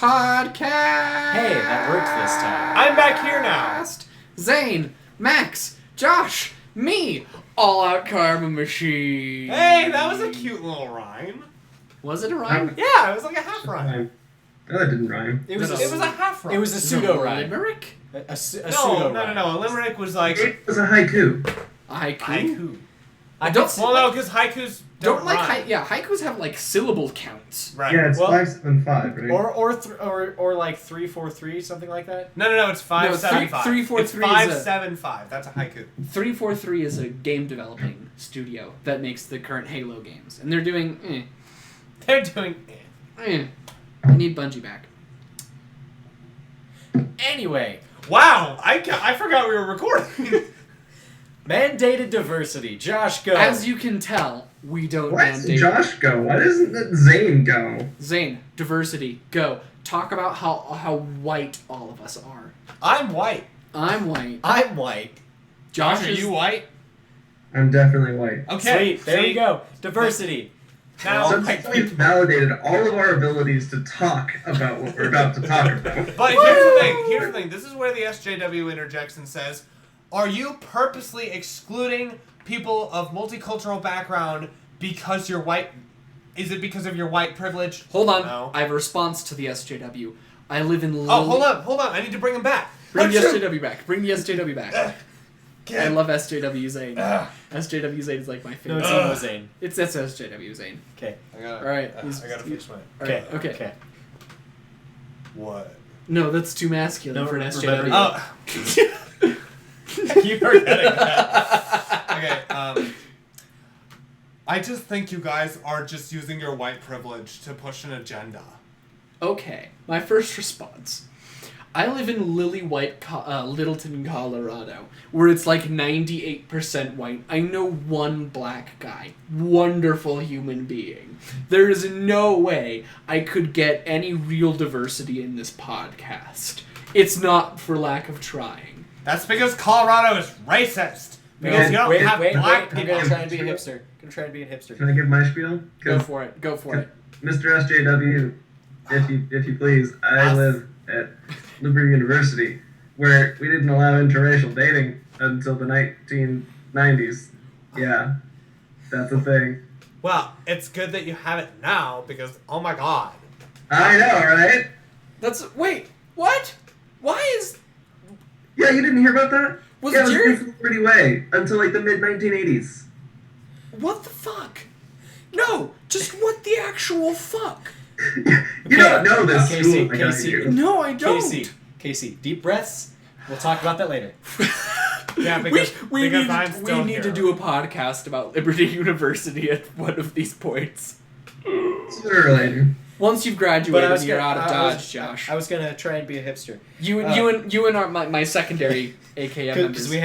Podcast. Hey, that worked this time. I'm back here now. Zane, Max, Josh, me, all out karma machine. Hey, that was a cute little rhyme. Was it a rhyme? Yeah, it was like a half rhyme. No, that didn't rhyme. It was a half rhyme. It was a pseudo rhyme. Limerick? A pseudo rhyme. No. A limerick was like It was a haiku. A haiku? haiku. I don't. Well, no, because haikus don't like rhyme. haikus have like syllable counts. Right. Yeah, it's Well, 575, right? Or like 343, something like that. No, it's 575. 343 It's 575. That's a haiku. 343 is a game developing studio that makes the current Halo games, and they're doing. They're doing. I need Bungie back. Anyway, Wow, I forgot we were recording. mandated diversity. Josh, go. As you can tell, we don't Why doesn't mandate. Josh go? Why doesn't that Zane go? Zane, diversity, go. Talk about how white all of us are. I'm white. I'm white. I'm white. Josh are is you white? I'm definitely white. Okay. Sweet. There you go. Diversity. Now, So we've validated all of our abilities to talk about what we're about to talk about. but here's the thing. This is where the SJW interjects and says, "Are you purposely excluding people of multicultural background because you're white? Is it because of your white privilege?" Hold on. No. I have a response to the SJW. I live in. Oh, hold on. I need to bring him back. Bring the Achoo! SJW back. Bring the SJW back. I love SJW Zane. SJW Zane is like my No, favorite. it's Emo Zane. It's SJW Zane. Okay. I gotta, All right. I gotta fix my. Alright, okay. Okay. What? No, that's too masculine No, for an remember- SJW. Oh. I keep forgetting that. Okay. I just think you guys are just using your white privilege to push an agenda. Okay, my first response. I live in lily white Littleton, Colorado, where it's like 98% white. I know one black guy. Wonderful human being. There is no way I could get any real diversity in this podcast. It's not for lack of trying. That's because Colorado is racist. Because you don't have black I'm people. gonna try and be a hipster. Can I give my spiel? Go for it. Go for it. Mr. SJW, if you please, I live at Liberty University, where we didn't allow interracial dating until the 1990s. Yeah, that's a thing. Well, it's good that you have it now because, oh my god. I know, right? Wait, what? Why is... Yeah, you didn't hear about that? Was yeah, it was Jerry... the Liberty Way until like the mid-1980s. What the fuck? No, just what the actual fuck? You don't know this Casey, school. I got Casey. you. No, I don't. Casey, deep breaths. We'll talk about that later. Yeah, because we I'm need still here. to do a podcast about Liberty University at one of these points. Sooner or later. Once you've graduated, you're out of Dodge, Josh. I was gonna try and be a hipster. You and my secondary AKM members. Because we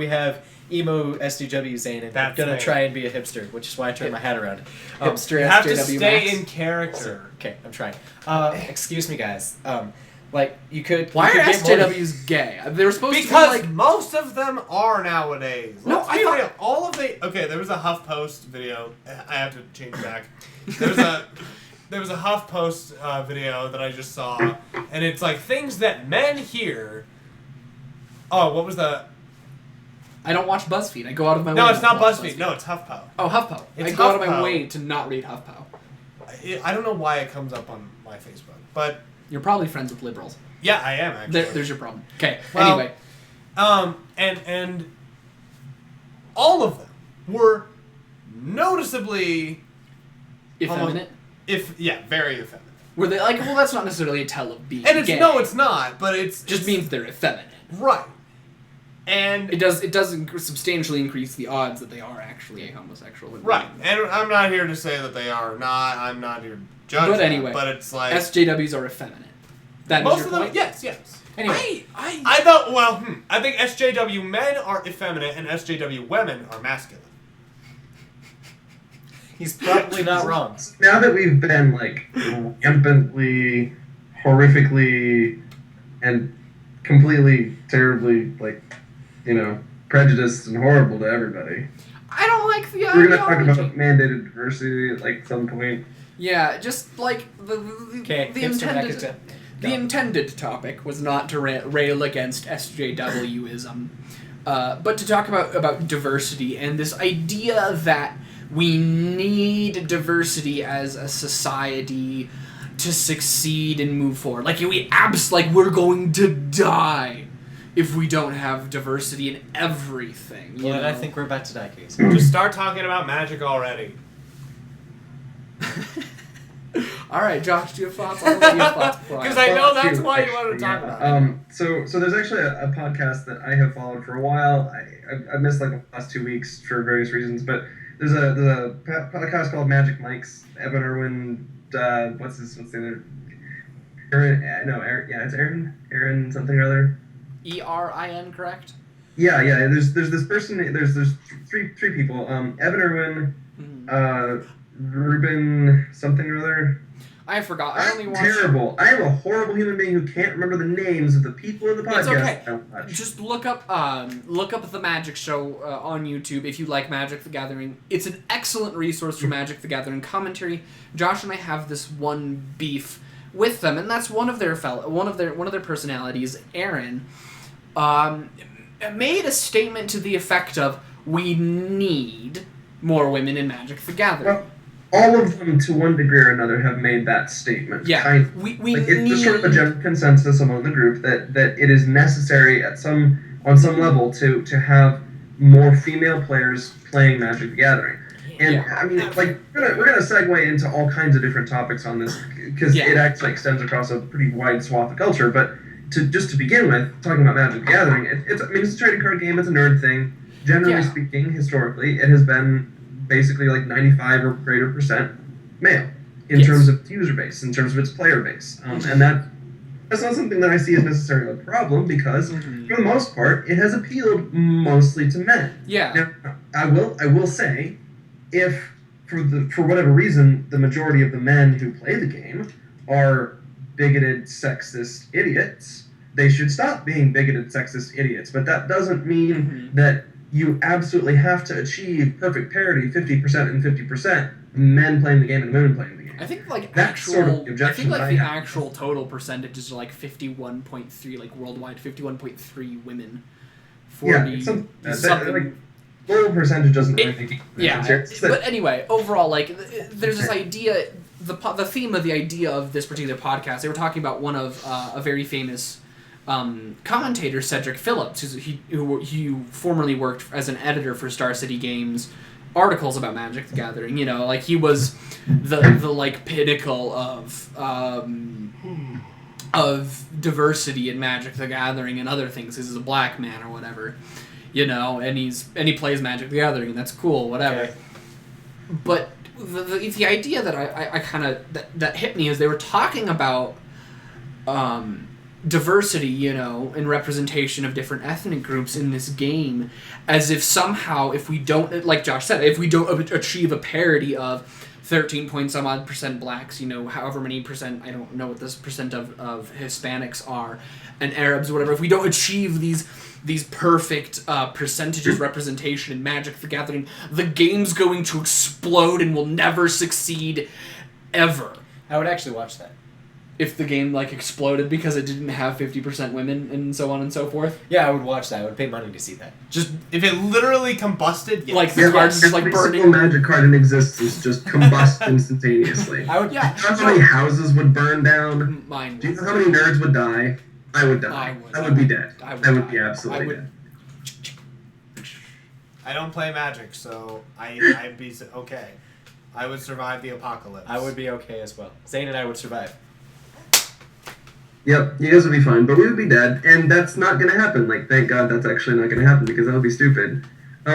have emo SDW Zane, and I'm gonna try and be a hipster, which is why I turned my hat around. Hipster You have to SJW stay Max. in character. Okay, I'm trying. Excuse me, guys. Like you could. Why you are could get more- SJWs gay? They were supposed Because to be like... most of them are nowadays. No, Let's be real. All of the there was a HuffPost video. I have to change back. There was a HuffPost video that I just saw, and it's like things that men hear. Oh, what was the? I don't watch BuzzFeed. I go out of my way. No, it's not to watch BuzzFeed. No, it's HuffPo. Oh, HuffPo. It's I go out of my HuffPo. way to not read HuffPo. I don't know why it comes up on my Facebook, but You're probably friends with liberals. yeah, I am actually. There's your problem. Okay. Well, Anyway. And all of them were noticeably Effeminate. very effeminate. Were they like? Well, that's not necessarily a tell of being And it's gay. no, it's not. But it's Just means they're effeminate. right. And It does substantially increase the odds that they are actually a homosexual. right. And I'm not here to say that they are not. I'm not here to judge. But anyway, them, but it's like SJWs are effeminate. That most is of your them. point? Yes. Anyway, I thought. Well, I think SJW men are effeminate and SJW women are masculine. he's probably not wrong. Now that we've been like rampantly, horrifically, and completely, terribly prejudiced and horrible to everybody. I don't like the We're gonna talk ideology. about mandated diversity at like some point. Yeah, just like the intended topic was not to rail against SJWism, but to talk about diversity and this idea that we need diversity as a society to succeed and move forward. Like we're going to die if we don't have diversity in everything. You know? I think we're about to die, Casey. Just start talking about magic already. All right, Josh, do you have thoughts? I'll let you have thoughts before Because I know that's why you wanted to talk about it. So there's actually a podcast that I have followed for a while. I missed like the last 2 weeks for various reasons, but there's a podcast called Magic Mike's. Evan Irwin, what's the other? It's Aaron something or other. ERIN, correct? Yeah. There's this person. There's three people. Evan Irwin, Ruben something or other. I forgot. I only watched... Terrible. I am a horrible human being who can't remember the names of the people in the podcast. It's okay. Just look up the Magic Show on YouTube if you like Magic the Gathering. It's an excellent resource for Magic the Gathering commentary. Josh and I have this one beef with them, and that's one of their personalities, Aaron, made a statement to the effect of, we need more women in Magic the Gathering. Well, all of them, to one degree or another, have made that statement. Yeah, it's just sort of a general consensus among the group that it is necessary on some level to have more female players playing Magic the Gathering. And I mean, like we're gonna segue into all kinds of different topics on this because it actually extends across a pretty wide swath of culture. But to begin with, talking about Magic the Gathering, it's a trading card game. It's a nerd thing. Generally speaking, historically, it has been basically like 95 or greater % male in terms of its user base, in terms of its player base, and that's not something that I see as necessarily a problem because for the most part, it has appealed mostly to men. Yeah. Now, I will say, if for whatever reason the majority of the men who play the game are bigoted, sexist idiots, they should stop being bigoted, sexist idiots. But that doesn't mean that you absolutely have to achieve perfect parity, 50% and 50%, men playing the game and women playing the game. I think that's sort of the objection. The actual total percentages are like 51.3, like worldwide, 51.3 women. 40 something. Like, total percentage doesn't really make sense. But anyway, overall, like there's this idea. The theme of the idea of this particular podcast, they were talking about one of a very famous commentator, Cedric Phillips, who formerly worked as an editor for Star City Games, articles about Magic the Gathering. You know, like he was the like pinnacle of diversity in Magic the Gathering and other things. He's a black man or whatever, you know, and he plays Magic the Gathering, and that's cool, whatever. Okay. But the idea that I kind of that hit me is they were talking about diversity, you know, and representation of different ethnic groups in this game, as if somehow, if we don't, like Josh said, if we don't achieve a parity of 13 point some odd % blacks, you know, however many %, I don't know what this % of Hispanics are, and Arabs or whatever, if we don't achieve these perfect percentages representation in Magic the Gathering, the game's going to explode and will never succeed ever. I would actually watch that. If the game like exploded because it didn't have 50% women and so on and so forth. Yeah, I would watch that. I would pay money to see that. Just if it literally combusted, yes. Like the cards just like burning. Every Magic card in existence just combust instantaneously. I would. Yeah. Do you know how many houses would burn down? Mine. Do you know how many nerds would die? I would die. I would be dead. I would be absolutely dead. I don't play Magic, so I'd be okay. I would survive the apocalypse. I would be okay as well. Zane and I would survive. Yep, you guys would be fine, but we would be dead, and that's not going to happen. Like, thank God that's actually not going to happen, because that would be stupid.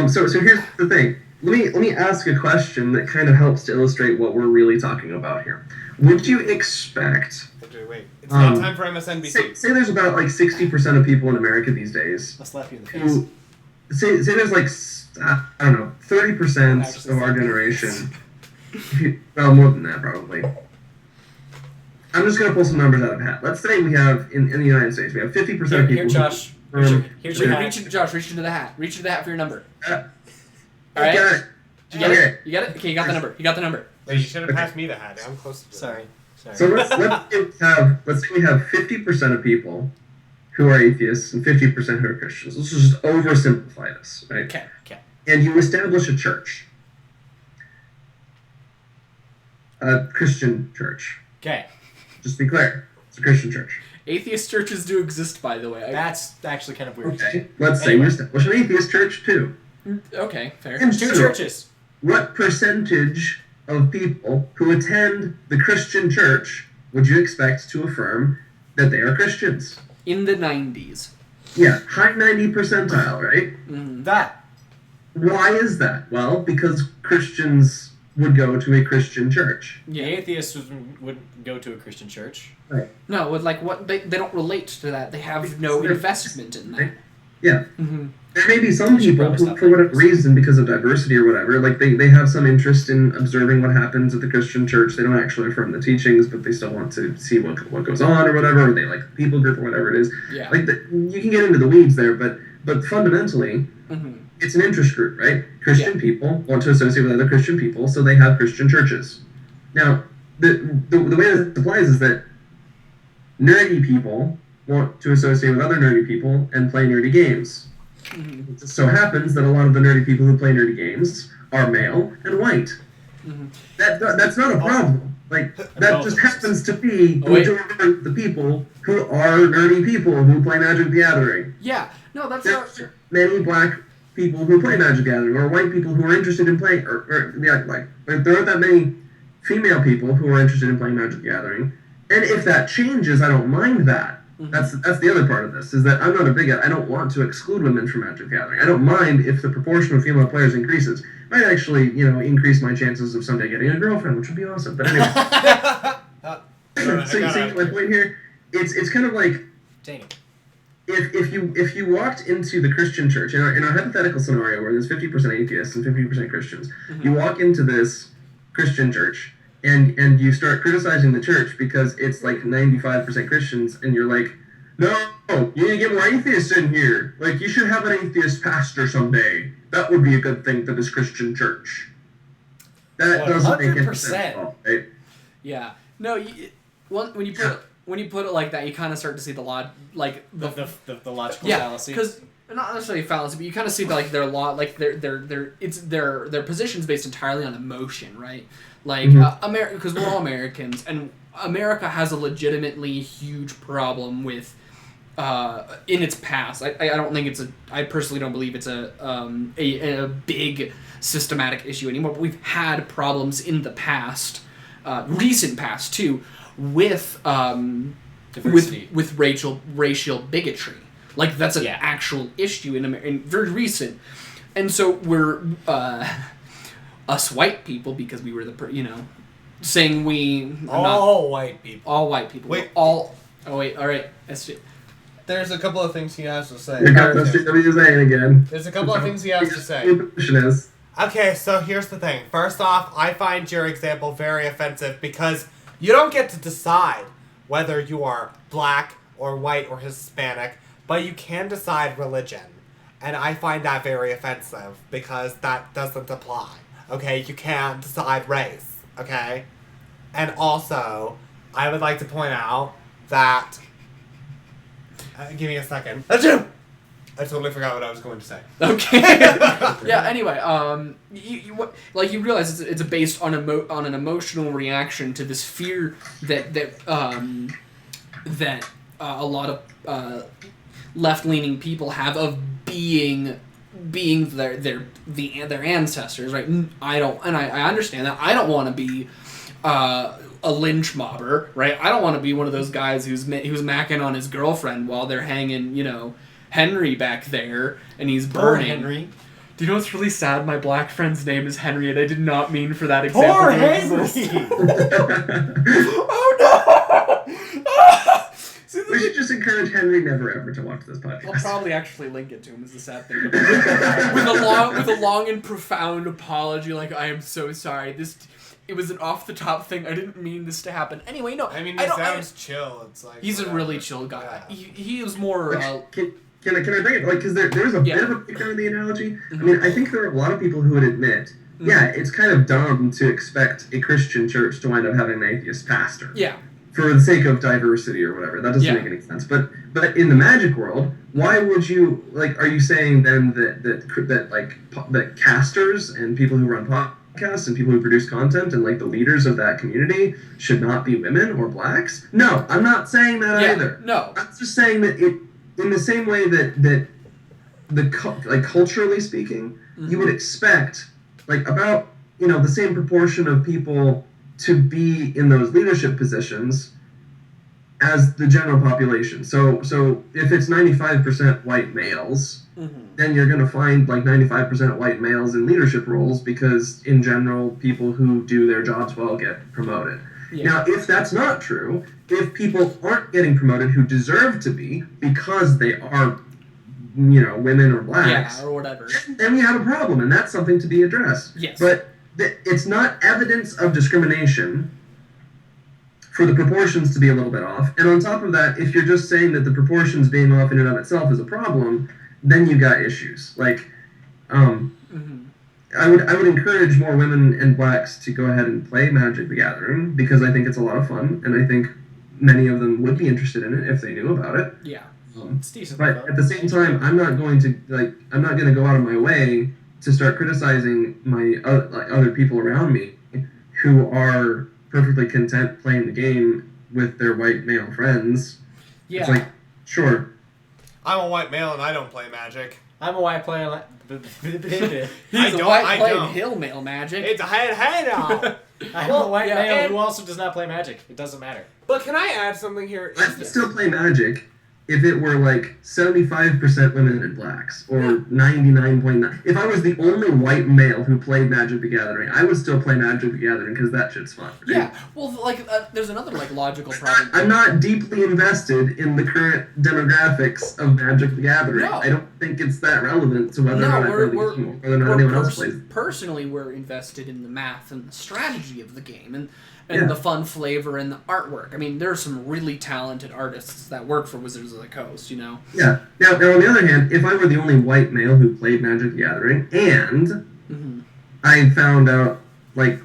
So here's the thing. Let me ask a question that kind of helps to illustrate what we're really talking about here. Would you expect... Wait, it's not time for MSNBC. Say there's about, like, 60% of people in America these days... I'll slap you in the face. Say there's, like, I don't know, 30% of our generation... well, more than that, probably... I'm just going to pull some numbers out of a hat. Let's say we have, in the United States, we have 50% of people... Here, Josh. Here's your hat. Josh, reach into the hat. Reach into the hat for your number. All right? Got it. You get it? You got it? Okay, you got the number. You got the number. Wait, you should have Okay. passed me the hat. I'm close to it. Sorry. So let's say we have 50% of people who are atheists and 50% who are Christians. Let's just oversimplify this, right? Okay. And you establish a church, a Christian church. Okay. Just to be clear, it's a Christian church. Atheist churches do exist, by the way. That's actually kind of weird. Okay. Let's say you establish an atheist church too. Okay, fair. And Two so, churches. what percentage of people who attend the Christian church would you expect to affirm that they are Christians? In the 90s. Yeah, high 90 percentile, right? That. Why is that? Well, because Christians would go to a Christian church. The atheists would go to a Christian church. Right. No, with like what they don't relate to that. They have no investment in that. Yeah. Mm-hmm. There may be some people who, for whatever reason, because of diversity or whatever, like they have some interest in observing what happens at the Christian church. They don't actually affirm the teachings, but they still want to see what goes on or whatever, or they like the people group or whatever it is. Yeah. Like you can get into the weeds there, but fundamentally, Mm-hmm. it's an interest group, right? Christian people want to associate with other Christian people, so they have Christian churches. Now, the way this applies is that nerdy people want to associate with other nerdy people and play nerdy games. Mm-hmm. It just so happens that a lot of the nerdy people who play nerdy games are male and white. Mm-hmm. That's not a problem. Like, that just happens to be the Oh, wait. majority of the people who are nerdy people who play Magic the Gathering. Yeah. No, that's There not. are many black people who play Magic the Gathering, or white people who are interested in playing, there aren't that many female people who are interested in playing Magic the Gathering. And if that changes, I don't mind that. Mm-hmm. That's the other part of this, is that I'm not a bigot. I don't want to exclude women from Magic the Gathering. I don't mind if the proportion of female players increases. It might actually, increase my chances of someday getting a girlfriend, which would be awesome. But anyway, so you see my point here? It's kind of like, Dang it. if you walked into the Christian church, in our hypothetical scenario where there's 50% atheists and 50% Christians, Mm-hmm. you walk into this Christian church and you start criticizing the church because it's like 95% Christians, and you're like, no, you need to get more atheists in here. Like, you should have an atheist pastor someday. That would be a good thing for this Christian church. That doesn't make any sense at all, right? Yeah. No. When you put it like that, you kind of start to see the The logical yeah, fallacy. because not necessarily fallacy, but you kind of see like their their positions based entirely on emotion, right? Like America, because we're all Americans, and America has a legitimately huge problem with in its past. I don't think I personally don't believe it's a big systematic issue anymore. But we've had problems in the past, recent past too, with Diversity. with racial bigotry. Like, that's an actual issue in very recent. And so we're us white people, because we were saying All white people. all white people. Wait. All right. There's a couple of things he has to say. You got those two W's saying again. There's a couple of things he has to say. Your position is. Okay, so here's the thing. First off, I find your example very offensive because you don't get to decide whether you are black or white or Hispanic, but you can decide religion. And I find that very offensive because that doesn't apply. Okay, you can't decide race. Okay? And also, I would like to point out that... give me a second. Achoo! I totally forgot what I was going to say. Okay. Yeah. Anyway, you realize it's based on an emotional reaction to this fear that a lot of left-leaning people have of being their ancestors, right? I understand that. I don't want to be a lynch mobber, right? I don't want to be one of those guys who's macking on his girlfriend while they're hanging, Henry back there, and he's burning. Poor Henry. Do you know what's really sad? My black friend's name is Henry, and I did not mean for that example. Poor to Henry! exist. Oh no! See, We should just encourage Henry never ever to watch this I'll podcast. probably actually link it to him. Is the sad thing. with a long and profound apology, like, I am so sorry. It was an off the top thing. I didn't mean this to happen. Anyway, no. I mean, he sounds chill. It's like He's whatever. a really chill guy. Yeah. He is more. Can I bring it? Like, because there's a bit of a breakdown in the analogy. I mean, I think there are a lot of people who would admit yeah, it's kind of dumb to expect a Christian church to wind up having an atheist pastor. Yeah. For the sake of diversity or whatever. That doesn't make any sense. But in the Magic world, why would you, like, are you saying then that casters and people who run podcasts and people who produce content and, like, the leaders of that community should not be women or blacks? No, I'm not saying that either. No. I'm just saying that it, in the same way that culturally speaking, you would expect, like, about, the same proportion of people to be in those leadership positions as the general population. So if it's 95% white males, then you're going to find like 95% white males in leadership roles because in general people who do their jobs well get promoted. Yeah. Now, if that's not true, if people aren't getting promoted who deserve to be because they are, women or blacks, or whatever, then we have a problem, and that's something to be addressed. Yes. But it's not evidence of discrimination for the proportions to be a little bit off. And on top of that, if you're just saying that the proportions being off in and of itself is a problem, then you got issues. Like, I would encourage more women and blacks to go ahead and play Magic the Gathering because I think it's a lot of fun, and I think many of them would be interested in it if they knew about it. Yeah. It's decent. But at the same time, I'm not going to go out of my way to start criticizing my other people around me who are perfectly content playing the game with their white male friends. Yeah. It's like, sure. I'm a white male and I don't play Magic. I'm a white player. He's a white playing hill male Magic. It's a head on. I'm a white male who also does not play Magic. It doesn't matter. But can I add something here? I would still play Magic if it were like 75% women and blacks, or 99.9. If I was the only white male who played Magic the Gathering, I would still play Magic the Gathering because that shit's fun. Right? Yeah, well, like, there's another, like, logical problem. I'm not deeply invested in the current demographics of Magic the Gathering. No. I don't think it's that relevant to whether or not I play the game, or whether or not anyone else plays it. Personally, we're invested in the math and the strategy of the game, and the fun flavor and the artwork. I mean, there are some really talented artists that work for Wizards of the Coast, Yeah. Now, on the other hand, if I were the only white male who played Magic the Gathering, and I found out, like,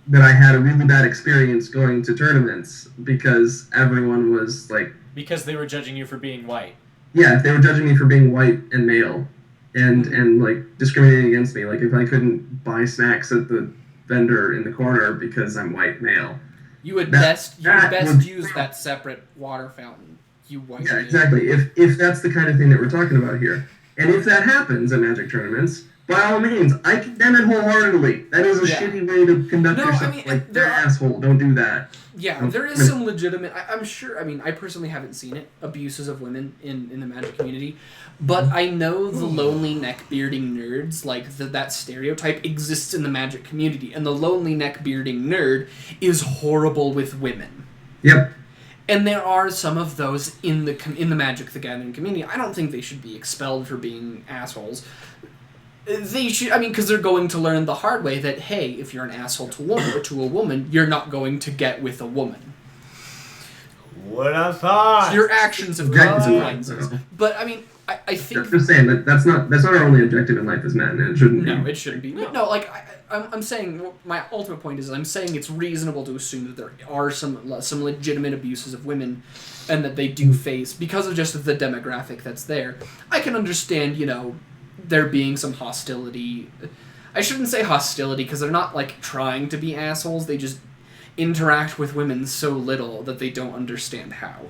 that I had a really bad experience going to tournaments because everyone was, like... Because they were judging you for being white. Yeah, if they were judging me for being white and male, and like, discriminating against me. Like, if I couldn't buy snacks at the vendor in the corner because I'm white male. You would best use that separate water fountain. You white male. Exactly. If that's the kind of thing that we're talking about here. And if that happens at Magic tournaments, by all means, I condemn it wholeheartedly. That is a shitty way to conduct yourself. I mean, like, you're an asshole. Don't do that. Yeah, there is some legitimate... I'm sure... I mean, I personally haven't seen it. Abuses of women in the Magic community. But I know the lonely neck-bearding nerds, like, that stereotype exists in the Magic community. And the lonely neck-bearding nerd is horrible with women. Yep. And there are some of those in the Magic the Gathering community. I don't think they should be expelled for being assholes. They should, because they're going to learn the hard way that, hey, if you're an asshole to a woman, you're not going to get with a woman. What I thought. Your actions have consequences. But, I think... Just saying, that's not our only objective in life as men, and it shouldn't be. No, it shouldn't be. No, like, I'm saying, my ultimate point is, I'm saying it's reasonable to assume that there are some legitimate abuses of women, and that they do face, because of just the demographic that's there. I can understand, there being some hostility. I shouldn't say hostility, because they're not, like, trying to be assholes, they just interact with women so little that they don't understand how.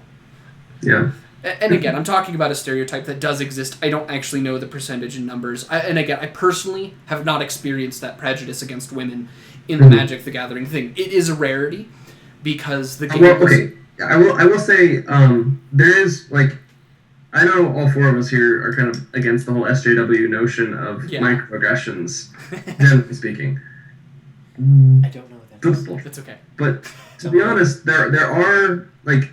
Yeah. And again, I'm talking about a stereotype that does exist. I don't actually know the percentage in numbers. And again, I personally have not experienced that prejudice against women in the Magic the Gathering thing. It is a rarity, because the game... Well, okay. I will say, there is, like... I know all four of us here are kind of against the whole SJW notion of microaggressions, generally speaking. I don't know what that is. It's okay. But to be honest, there are, like...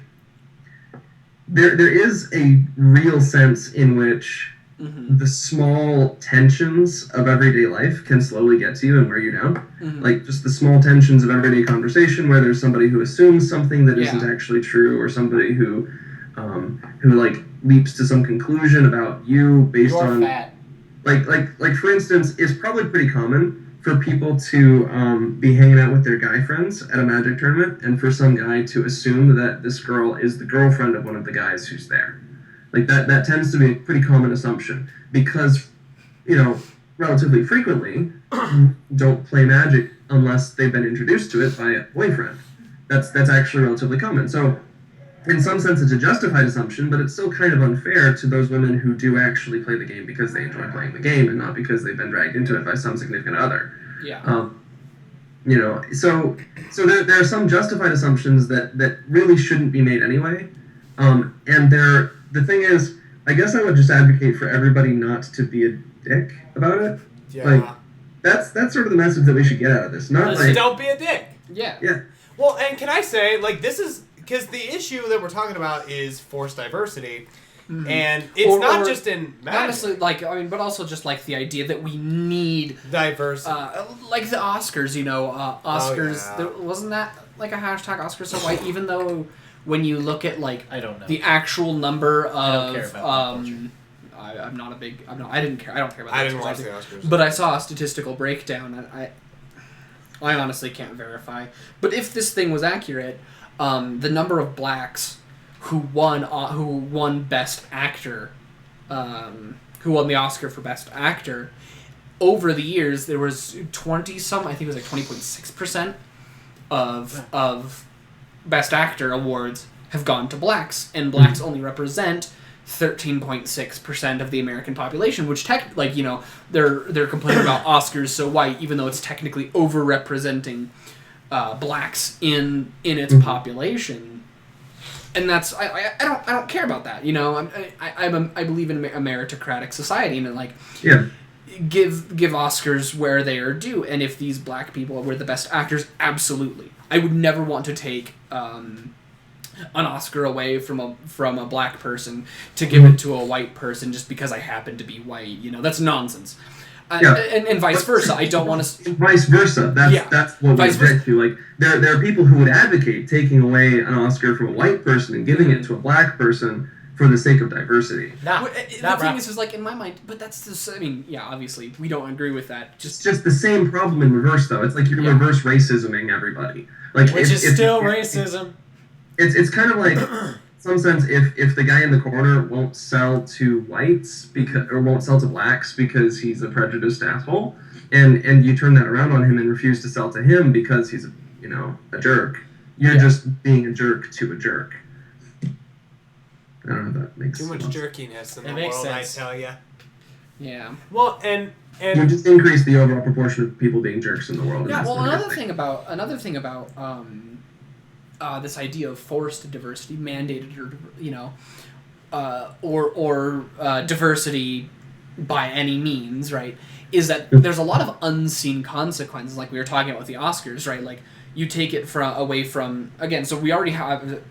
There is a real sense in which the small tensions of everyday life can slowly get to you and wear you down. Like, just the small tensions of everyday conversation where there's somebody who assumes something that isn't actually true, or somebody who like leaps to some conclusion about you based on fat. like for instance, it's probably pretty common for people to be hanging out with their guy friends at a Magic tournament, and for some guy to assume that this girl is the girlfriend of one of the guys who's there. Like that tends to be a pretty common assumption because, relatively frequently don't play Magic unless they've been introduced to it by a boyfriend. That's actually relatively common. So in some sense it's a justified assumption, but it's still kind of unfair to those women who do actually play the game because they enjoy playing the game and not because they've been dragged into it by some significant other. Yeah. So there are some justified assumptions that really shouldn't be made anyway. And the thing is, I guess I would just advocate for everybody not to be a dick about it. Yeah. Like, that's sort of the message that we should get out of this. Not like, don't be a dick. Yeah. Yeah. Well, and can I say, like, this is because the issue that we're talking about is forced diversity, and it's not just in Magic. Honestly, but also just like the idea that we need diversity, like the Oscars. Oscars. Oh, yeah. Wasn't that like a hashtag Oscars so white? Even though when you look at I don't know the actual number of I don't care about I'm not a big. I didn't care. I don't care about. I didn't watch the Oscars, but I saw a statistical breakdown, and I honestly can't verify. But if this thing was accurate, the number of blacks who won Best Actor, who won the Oscar for Best Actor, over the years there was 20-some. I think it was like 20.6% of Best Actor awards have gone to blacks, and blacks only represent 13.6% of the American population, which they're complaining about Oscars so white, even though it's technically overrepresenting blacks in its population, and that's I don't care about that. I believe in a meritocratic society, and give Oscars where they are due, and if these black people were the best actors, absolutely, I would never want to take an Oscar away from a black person to give it to a white person just because I happen to be white. That's nonsense. And vice versa. I don't want to. Vice versa. That's what we object to. Like there are people who would advocate taking away an Oscar from a white person and giving it to a black person for the sake of diversity. The thing is like in my mind, but that's just. Obviously we don't agree with that. It's just the same problem in reverse, though. It's like you're reverse racisming everybody. Like which is still racism. It's kind of like, some sense, if the guy in the corner won't sell to whites or won't sell to blacks because he's a prejudiced asshole, and you turn that around on him and refuse to sell to him because he's a jerk, you're just being a jerk to a jerk. I don't know if that makes sense. Too much jerkiness in the makes world, sense. I tell you. Yeah. Well, and you just increase the overall proportion of people being jerks in the world. Yeah. Well, another thing about this idea of forced diversity, mandated, or diversity by any means, right? Is that there's a lot of unseen consequences, like we were talking about with the Oscars, right? Like you take it away from again. So we already have,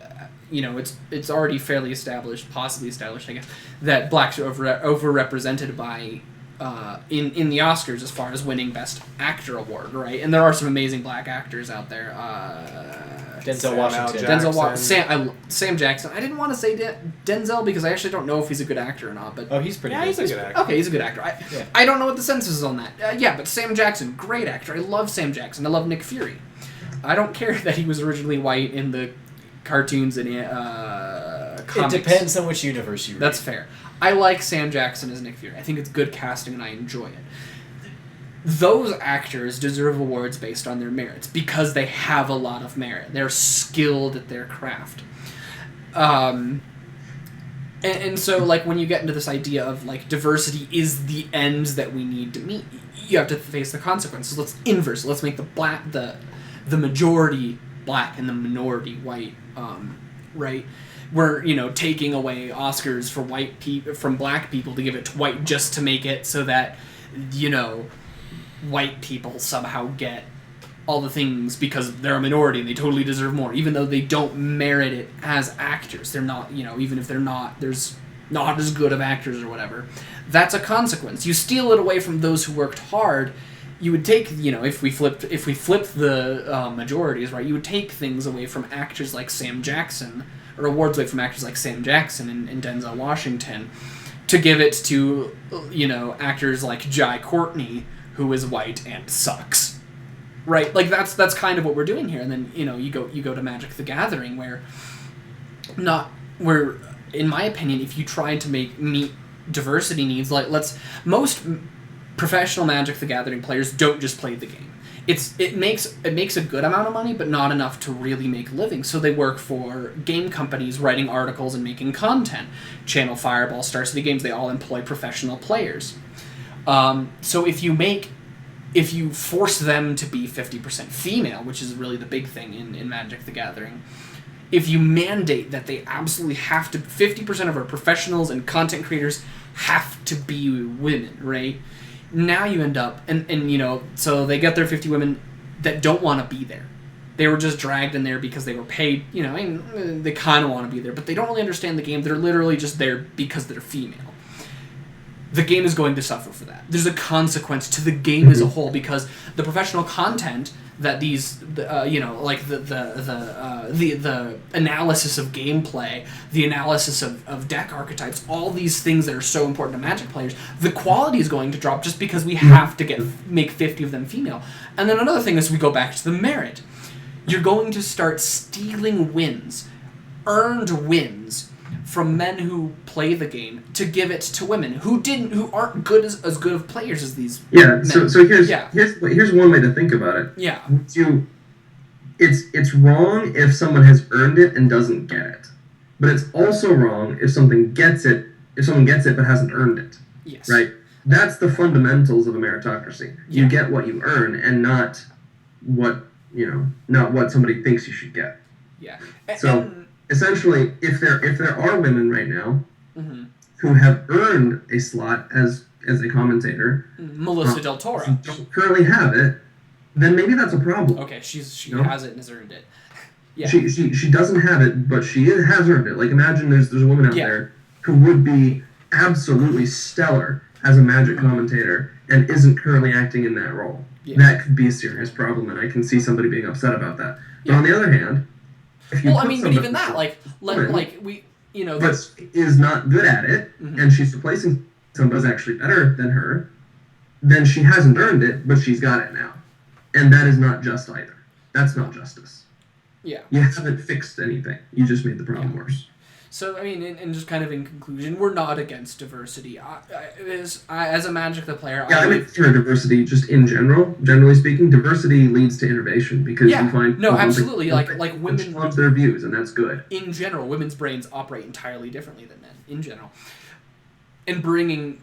it's already fairly established, possibly established, I guess, that blacks are overrepresented by. In the Oscars as far as winning Best Actor award, right? And there are some amazing black actors out there. Denzel Washington. Sam Jackson. I didn't want to say Denzel because I actually don't know if he's a good actor or not. But he's pretty good. He's a good actor. Okay, he's a good actor. I don't know what the census is on that. But Sam Jackson, great actor. I love Sam Jackson. I love Nick Fury. I don't care that he was originally white in the cartoons and comics. It depends on which universe you read. That's fair. I like Sam Jackson as Nick Fury. I think it's good casting and I enjoy it. Those actors deserve awards based on their merits because they have a lot of merit. They're skilled at their craft. And so, like, when you get into this idea of, like, diversity is the ends that we need to meet, you have to face the consequences. Let's inverse. Let's make the majority black and the minority white, right? We're taking away Oscars for from black people to give it to white just to make it so that white people somehow get all the things because they're a minority and they totally deserve more, even though they don't merit it as actors. They're not even if they're not there's not as good of actors or whatever. That's a consequence. You steal it away from those who worked hard. You would take if we flipped the majorities, right, you would take things away from actors like Sam Jackson, or awards away from actors like Sam Jackson and Denzel Washington, to give it to actors like Jai Courtney, who is white and sucks. Right? Like that's kind of what we're doing here. And then, you go to Magic the Gathering where in my opinion, if you try to meet diversity needs, like most professional Magic the Gathering players don't just play the game. It makes a good amount of money, but not enough to really make a living. So they work for game companies, writing articles and making content. Channel Fireball, Star City Games, they all employ professional players. So if you force them to be 50% female, which is really the big thing in Magic the Gathering, if you mandate that they absolutely have to, 50% of our professionals and content creators have to be women, right? Now you end up, and so they get their 50 women that don't want to be there. They were just dragged in there because they were paid, and they kind of want to be there, but they don't really understand the game. They're literally just there because they're female. The game is going to suffer for that. There's a consequence to the game as a whole because the professional content that these, like the analysis of gameplay, the analysis of deck archetypes, all these things that are so important to Magic players, the quality is going to drop just because we have to make 50 of them female. And then another thing is we go back to the merit. You're going to start stealing wins, earned wins, from men who play the game to give it to women who aren't good as good of players as these men. So here's one way to think about it. Yeah. It's wrong if someone has earned it and doesn't get it. But it's also wrong if someone gets it but hasn't earned it. Yes. Right? That's the fundamentals of a meritocracy. Yeah. You get what you earn and not what somebody thinks you should get. Yeah. Essentially, if there are women right now who have earned a slot as a commentator, Melissa Del Toro, don't currently have it, then maybe that's a problem. Okay, she has it and has earned it. Yeah. She doesn't have it, but she has earned it. Like imagine there's a woman out there who would be absolutely stellar as a Magic commentator and isn't currently acting in that role. Yeah. That could be a serious problem, and I can see somebody being upset about that. But on the other hand, but even that, but is not good at it, and she's replacing someone who's actually better than her, then she hasn't earned it, but she's got it now. And that is not just either. That's not justice. Yeah. You haven't fixed anything. You just made the problem worse. So, and just kind of in conclusion, we're not against diversity. As a Magic the player... I'm for diversity just in general. Generally speaking, diversity leads to innovation because you find... No, absolutely. Like women... challenge their views, and that's good. In general, women's brains operate entirely differently than men, in general. And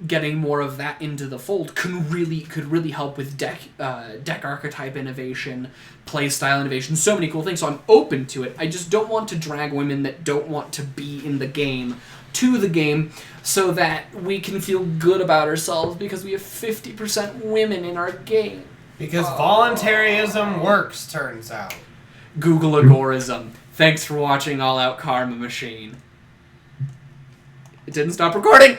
getting more of that into the fold could really help with deck archetype innovation, play style innovation, so many cool things. So I'm open to it. I just don't want to drag women that don't want to be in the game to the game so that we can feel good about ourselves because we have 50% women in our game. Because voluntarism works, turns out. Google agorism. Thanks for watching All Out Karma Machine. It didn't stop recording!